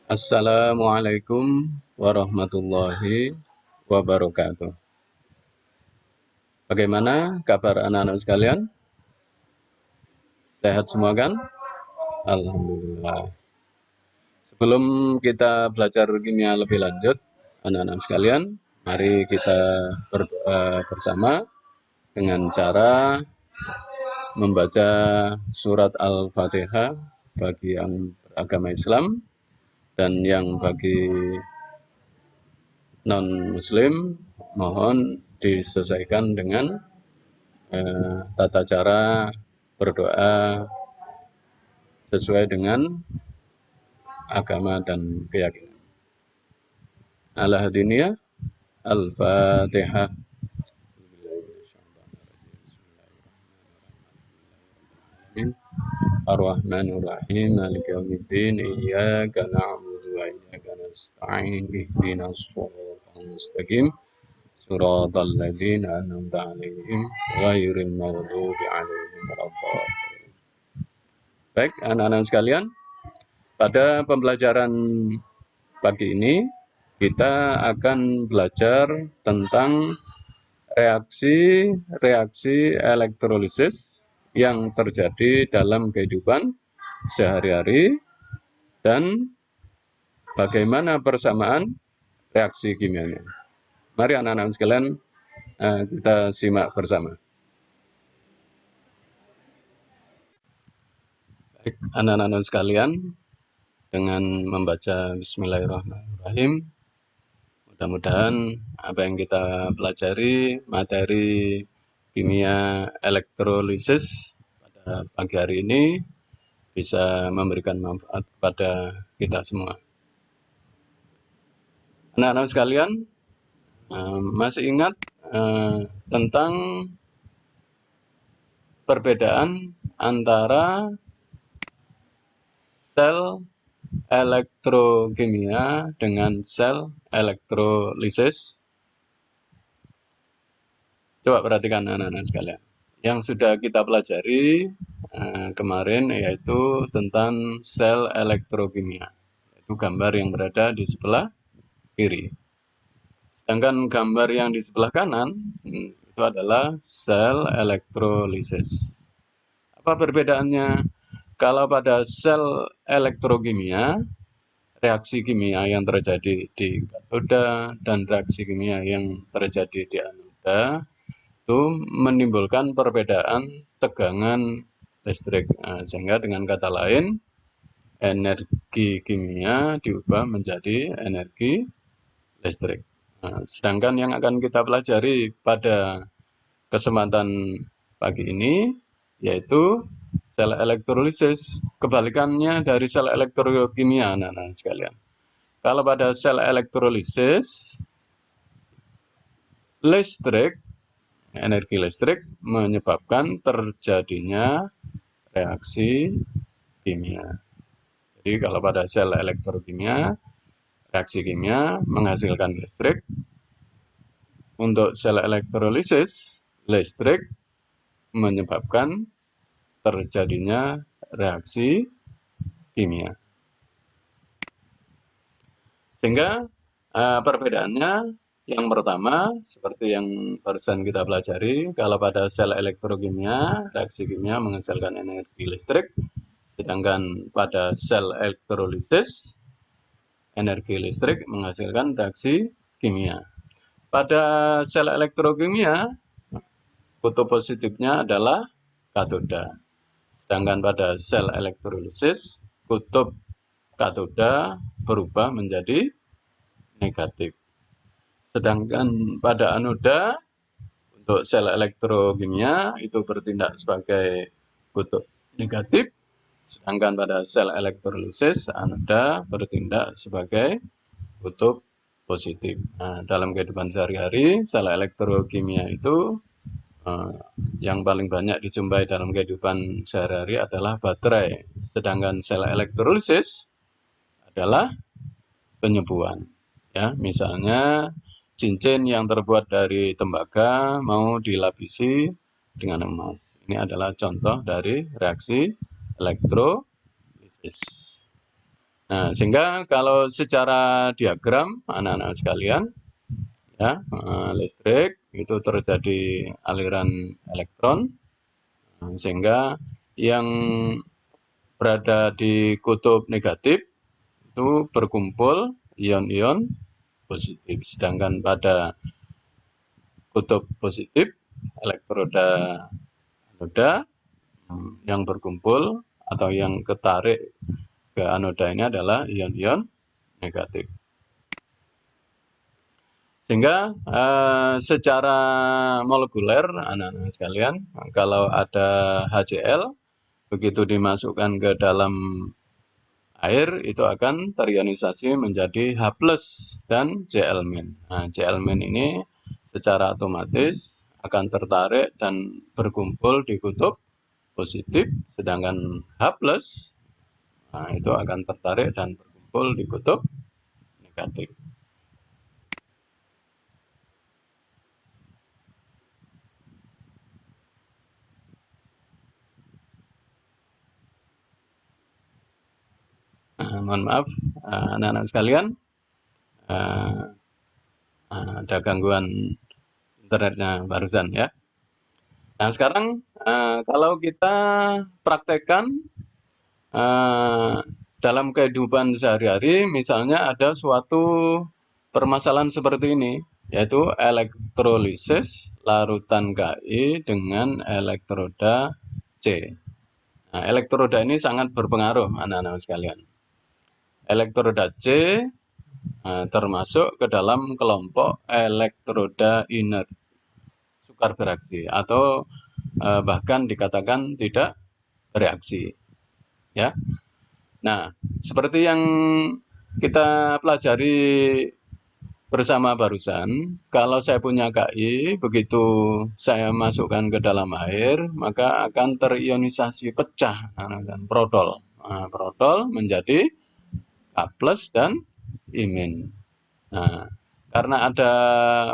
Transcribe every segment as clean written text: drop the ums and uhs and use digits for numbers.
Assalamualaikum warahmatullahi wabarakatuh. Bagaimana kabar anak-anak sekalian? Sehat semua kan? Alhamdulillah. Sebelum kita belajar kimia lebih lanjut, anak-anak sekalian, mari kita berdoa bersama dengan cara membaca surat Al-Fatihah bagi yang beragama Islam dan yang bagi non-muslim mohon disesuaikan dengan tata cara berdoa sesuai dengan agama dan keyakinan. Al-Hadiniyah Al-Fatihah. Ar-Rahmanir-Rahim Maliki yaumiddin Iyyaka na'budu wa iyyaka nasta'in ihdinas shiratal mustaqim Shiratal ladzina an'amta 'alaihim ghairil maghdubi 'alaihim waladdallin. Baik, anak-anak sekalian, pada pembelajaran pagi ini kita akan belajar tentang reaksi elektrolisis yang terjadi dalam kehidupan sehari-hari dan bagaimana persamaan reaksi kimianya. Mari anak-anak sekalian kita simak bersama. Baik, anak-anak sekalian, dengan membaca Bismillahirrahmanirrahim, mudah-mudahan apa yang kita pelajari materi kimia elektrolisis pada pagi hari ini bisa memberikan manfaat kepada kita semua. Anak-anak sekalian, masih ingat tentang perbedaan antara sel elektrokimia dengan sel elektrolisis? Coba perhatikan anak-anak sekalian. Yang sudah kita pelajari kemarin yaitu tentang sel elektrokimia. Itu gambar yang berada di sebelah kiri. Sedangkan gambar yang di sebelah kanan itu adalah sel elektrolisis. Apa perbedaannya? Kalau pada sel elektrokimia, reaksi kimia yang terjadi di katoda dan reaksi kimia yang terjadi di anoda itu menimbulkan perbedaan tegangan listrik. Sehingga dengan kata lain, energi kimia diubah menjadi energi listrik. Sedangkan yang akan kita pelajari pada kesempatan pagi ini yaitu sel elektrolisis. Kebalikannya dari sel elektrokimia, anak-anak sekalian. Kalau pada sel elektrolisis, energi listrik menyebabkan terjadinya reaksi kimia. Jadi kalau pada sel elektrokimia, reaksi kimia menghasilkan listrik. Untuk sel elektrolisis, listrik menyebabkan terjadinya reaksi kimia. Sehingga perbedaannya yang pertama, seperti yang barusan kita pelajari, kalau pada sel elektrokimia, reaksi kimia menghasilkan energi listrik, sedangkan pada sel elektrolisis, energi listrik menghasilkan reaksi kimia. Pada sel elektrokimia, kutub positifnya adalah katoda. Sedangkan pada sel elektrolisis, kutub katoda berubah menjadi negatif. Sedangkan pada anoda, untuk sel elektrokimia itu bertindak sebagai kutub negatif. Sedangkan pada sel elektrolisis, anoda bertindak sebagai kutub positif. Dalam kehidupan sehari-hari, sel elektrokimia itu yang paling banyak dijumpai dalam kehidupan sehari-hari adalah baterai. Sedangkan sel elektrolisis adalah penyebuhan. Ya, misalnya cincin yang terbuat dari tembaga mau dilapisi dengan emas. Ini adalah contoh dari reaksi elektrolisis. Nah, sehingga kalau secara diagram anak-anak sekalian, ya, listrik itu terjadi aliran elektron, sehingga yang berada di kutub negatif itu berkumpul ion-ion positif, sedangkan pada kutub positif elektroda anoda yang berkumpul atau yang ketarik ke anoda ini adalah ion-ion negatif. Sehingga secara molekuler anak-anak sekalian, kalau ada HCl begitu dimasukkan ke dalam air itu akan terionisasi menjadi H+ dan Cl-. Nah, Cl- ini secara otomatis akan tertarik dan berkumpul di kutub positif, sedangkan H+ itu akan tertarik dan berkumpul di kutub negatif. Mohon maaf anak-anak sekalian, ada gangguan internetnya barusan ya. Nah sekarang kalau kita praktekkan dalam kehidupan sehari-hari, misalnya ada suatu permasalahan seperti ini, yaitu elektrolisis larutan Ki dengan elektroda C. Nah, elektroda ini sangat berpengaruh anak-anak sekalian. Elektroda C termasuk ke dalam kelompok elektroda inert, sukar bereaksi, atau bahkan dikatakan tidak bereaksi. Ya. Nah, seperti yang kita pelajari bersama barusan, kalau saya punya Ki, begitu saya masukkan ke dalam air, maka akan terionisasi pecah dan protol. Nah, protol menjadi K+ dan imin. Nah, karena ada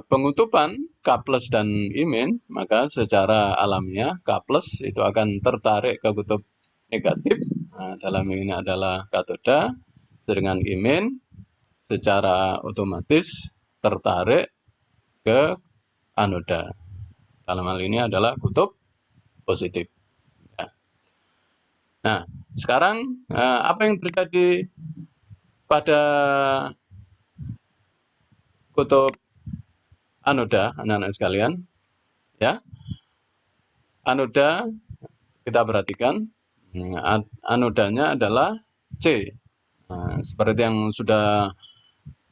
pengutupan K+ dan imin, maka secara alamiah K+ itu akan tertarik ke kutub negatif. Nah, dalam ini adalah katoda, sedangkan imin secara otomatis tertarik ke anoda. Dalam hal ini adalah kutub positif. Ya. Nah, sekarang apa yang terjadi pada kutub anoda, anak-anak sekalian? Ya, anoda kita perhatikan, anodanya adalah C. Nah, seperti yang sudah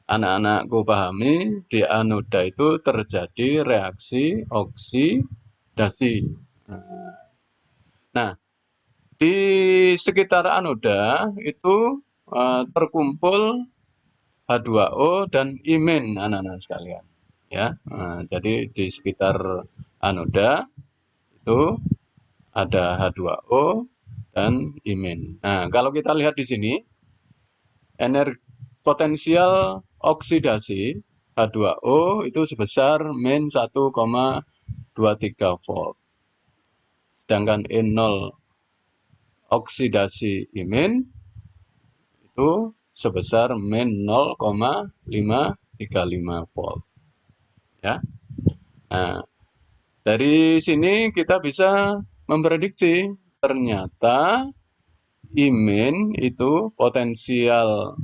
anak-anakku pahami, di anoda itu terjadi reaksi oksidasi. Nah, di sekitar anoda itu terkumpul H2O dan imin anak-anak sekalian. Ya, jadi di sekitar anoda itu ada H2O dan imin. Nah, kalau kita lihat di sini, energi potensial oksidasi H2O itu sebesar min 1,23 volt. Sedangkan E0 oksidasi imin itu sebesar min 0,535 volt. Ya. Nah, dari sini kita bisa memprediksi ternyata imin itu potensial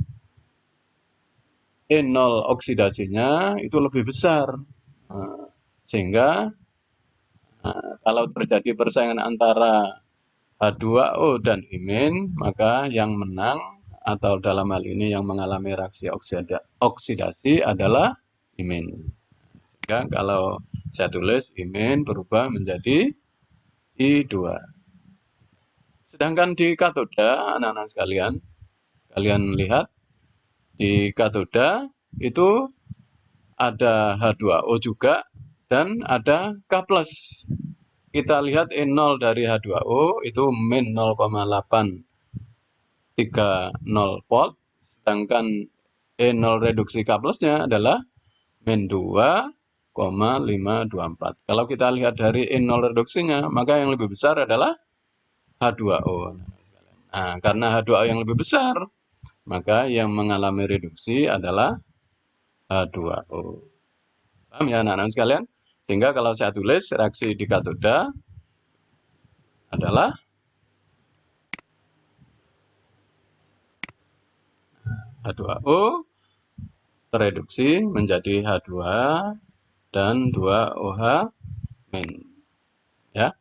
E0 oksidasinya itu lebih besar. Sehingga kalau terjadi persaingan antara H2O dan imin, maka yang menang atau dalam hal ini yang mengalami reaksi oksidasi adalah imin. Sehingga kalau saya tulis imin berubah menjadi I2. Sedangkan di katoda, anak-anak sekalian, kalian lihat di katoda itu ada H2O juga dan ada K+. Kita lihat E0 dari H2O itu min 0,830 volt, sedangkan E0 reduksi K+-nya adalah min 2,524. Kalau kita lihat dari E0 reduksinya, maka yang lebih besar adalah H2O. Nah, karena H2O yang lebih besar, maka yang mengalami reduksi adalah H2O. Paham ya anak-anak sekalian? Sehingga kalau saya tulis reaksi di katoda adalah H2O tereduksi menjadi H2 dan 2OH min. Ya.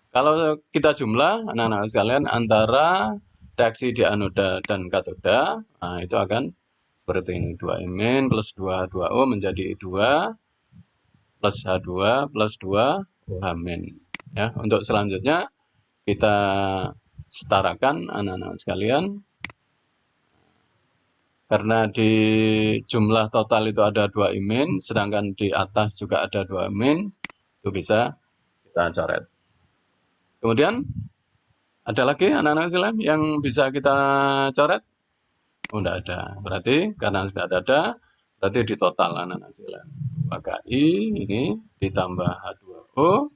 Kalau kita jumlah anak-anak sekalian antara reaksi di anoda dan katoda, nah itu akan seperti ini. 2 plus 2H2O menjadi 2 plus H2 plus 2OH-. Ya, untuk selanjutnya kita setarakan anak-anak sekalian. Karena di jumlah total itu ada 2 imin, sedangkan di atas juga ada 2 imin, itu bisa kita coret. Kemudian ada lagi anak-anak sekalian yang bisa kita coret? Oh, enggak ada. Berarti karena sudah ada, berarti di total anak-anak sekalian. 2KI ini ditambah H2O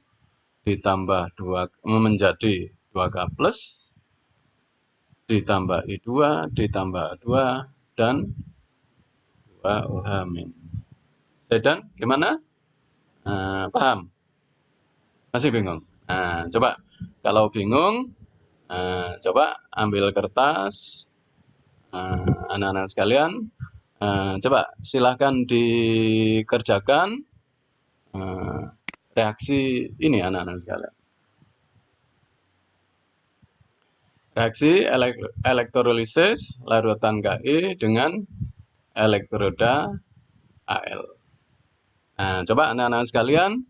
ditambah 2 menjadi 2K plus ditambah I2 ditambah 2 dan 2OH min. Sedan gimana? Paham? Masih bingung? Coba kalau bingung, coba ambil kertas, anak-anak sekalian, coba silahkan dikerjakan reaksi ini anak-anak sekalian. Reaksi elektrolisis larutan Ki dengan elektroda Al. Coba anak-anak sekalian,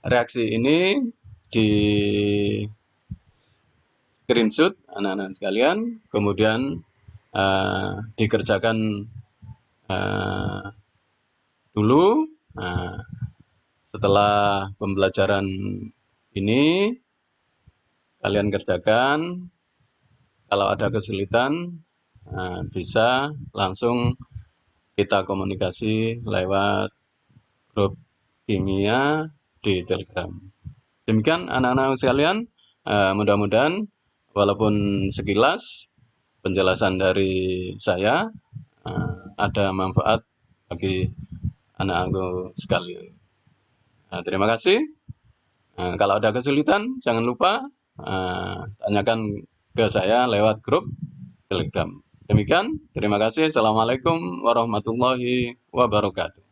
reaksi ini di screenshot anak-anak sekalian, kemudian dikerjakan dulu. Setelah pembelajaran ini kalian kerjakan. Kalau ada kesulitan bisa langsung kita komunikasi lewat grup kimia di Telegram. Demikian anak-anak sekalian, mudah-mudahan walaupun sekilas penjelasan dari saya ada manfaat bagi anak-anak sekalian. Terima kasih. Kalau ada kesulitan jangan lupa tanyakan ke saya lewat grup Telegram. Demikian, terima kasih. Assalamualaikum warahmatullahi wabarakatuh.